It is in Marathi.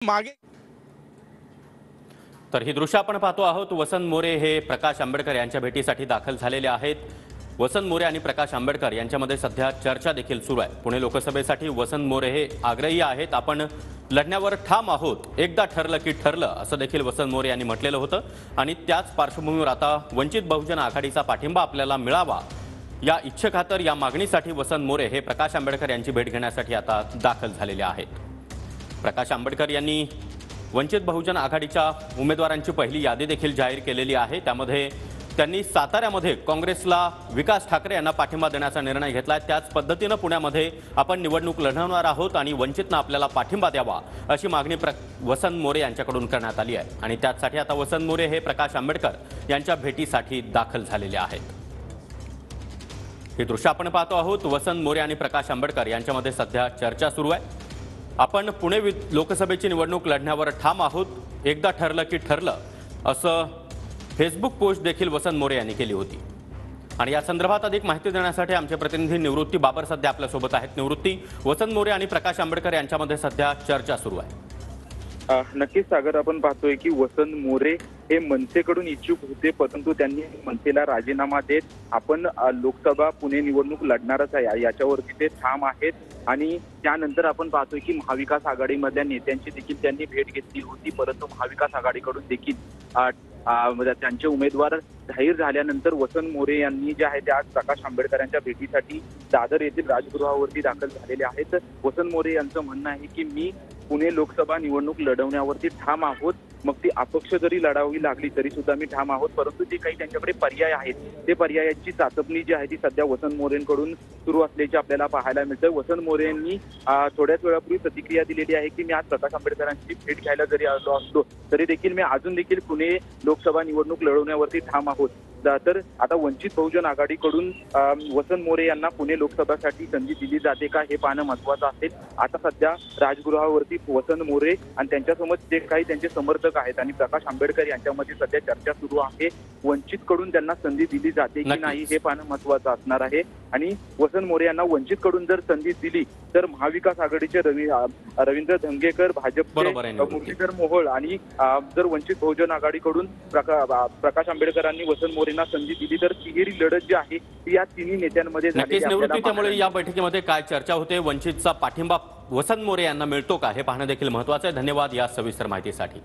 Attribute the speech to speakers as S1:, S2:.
S1: मागे
S2: तर ही दृश्य आपण पाहतो आहोत। वसंत मोरे हे प्रकाश आंबेडकर यांच्या भेटीसाठी दाखल झालेले आहेत। वसंत मोरे आणि प्रकाश आंबेडकर यांच्यामध्ये सध्या चर्चा देखील सुरू आहे। पुणे लोकसभेसाठी वसंत मोरे हे आग्रही आहेत। आपण लढण्यावर ठाम आहोत, एकदा ठरलं की ठरलं असं देखील वसंत मोरे यांनी म्हटलेलं होतं। आणि त्याच पार्श्वभूमीवर आता वंचित बहुजन आघाडीचा पाठिंबा आपल्याला मिळावा या इच्छेखातर या मागणीसाठी वसंत मोरे हे प्रकाश आंबेडकर यांची भेट घेण्यासाठी आता दाखल झालेले आहेत। प्रकाश आंबेडकर यांनी वंचित बहुजन आघाडीच्या उमेदवारांची पहिली यादी देखील जाहीर केलेली आहे। त्यामध्ये त्यांनी साताऱ्यामध्ये काँग्रेसला विकास ठाकरे यांना पाठिंबा देण्याचा निर्णय घेतलाय। त्याच पद्धतीने पुण्यामध्ये आपण निवडणूक लढवणार आहोत आणि वंचितनं आपल्याला पाठिंबा द्यावा अशी मागणी वसंत मोरे यांच्याकडून करण्यात आली आहे। आणि त्यासाठी आता वसंत मोरे हे प्रकाश आंबेडकर यांच्या भेटीसाठी दाखल झालेले आहेत। हे दृश्य आपण पाहतो आहोत। वसंत मोरे आणि प्रकाश आंबेडकर यांच्यामध्ये सध्या चर्चा सुरू आहे। आपण पुणे लोकसभेची निवडणूक लढण्यावर ठाम आहोत, एकदा ठरलं की ठरलं असं फेसबुक पोस्ट देखील वसंत मोरे यांनी केली होती। आणि या संदर्भात अधिक माहिती देण्यासाठी आमचे प्रतिनिधी निवृत्ती बाबर सध्या आपल्यासोबत आहेत। निवृत्ती, वसंत मोरे आणि प्रकाश आंबेडकर यांच्यामध्ये सध्या चर्चा सुरू आहे।
S3: नक्कीच सागर, आपण पाहतोय की वसंत मोरे हे मनसेकडून इच्छुक होते, परंतु त्यांनी मनसेला राजीनामा देत आपण लोकसभा पुणे निवडणूक लढणारच आहे याच्यावरती ते ठाम आहेत। आणि त्यानंतर आपण पाहतोय की महाविकास आघाडीमधल्या नेत्यांची देखील त्यांनी भेट घेतली होती, परंतु महाविकास आघाडीकडून देखील त्यांचे उमेदवार जाहीर झाल्यानंतर वसंत मोरे यांनी जे आहे ते आज प्रकाश आंबेडकर यांच्या भेटीसाठी दादर येथील राजगृहावरती दाखल झालेले आहेत। वसंत मोरे यांचं म्हणणं आहे की मी पुणे लोकसभा निवडणूक लढवण्यावरती ठाम आहोत, मग ती अपक्ष जरी लढावी लागली तरी सुद्धा मी ठाम आहोत, परंतु जे काही त्यांच्याकडे पर्याय आहेत ते पर्यायाची चाचपणी जी आहे ती सध्या वसंत मोरेंकडून सुरू असल्याचे आपल्याला पाहायला मिळतं। वसंत मोरे यांनी थोड्याच वेळापूर्वी प्रतिक्रिया दिलेली आहे की मी आज प्रकाश आंबेडकरांची भेट घ्यायला जरी आलो असतो तरी देखील मी अजून देखील पुणे लोकसभा निवडणूक लढवण्यावरती ठाम आहोत। तर आता वंचित बहुजन आघाडीकडून वसंत मोरे यांना पुणे लोकसभेसाठी संधी दिली जाते का हे पाहणं महत्त्वाचं असेल। आता सध्या राजगृहावरती वसंत मोरे आणि त्यांच्यासमोर जे काही त्यांचे समर्थक आहेत आणि प्रकाश आंबेडकर यांच्यामध्ये सध्या चर्चा सुरू आहे। वंचितकडून त्यांना संधी दिली जाते की नाही हे पाहणं महत्त्वाचं असणार आहे। आणि वसंत मोरे यांना वंचितकडून जर संधी दिली तर महाविकास आघाडीचे रवींद्र धंगेकर, भाजपचे मुरलीधर मोहोळ आणि जर वंचित बहुजन आघाडीकडून प्रकाश आंबेडकरांनी वसंत मोरेंना संधी दिली तर तिहेरी लढत जी आहे ती या तिन्ही नेत्यांमध्ये
S2: नक्कीच निवृत्ती। त्यामुळे या बैठकीमध्ये काय चर्चा होते, वंचितचा पाठिंबा वसंत मोरे यांना मिळतो का हे पाहणं देखील महत्त्वाचं आहे। धन्यवाद या सविस्तर माहितीसाठी।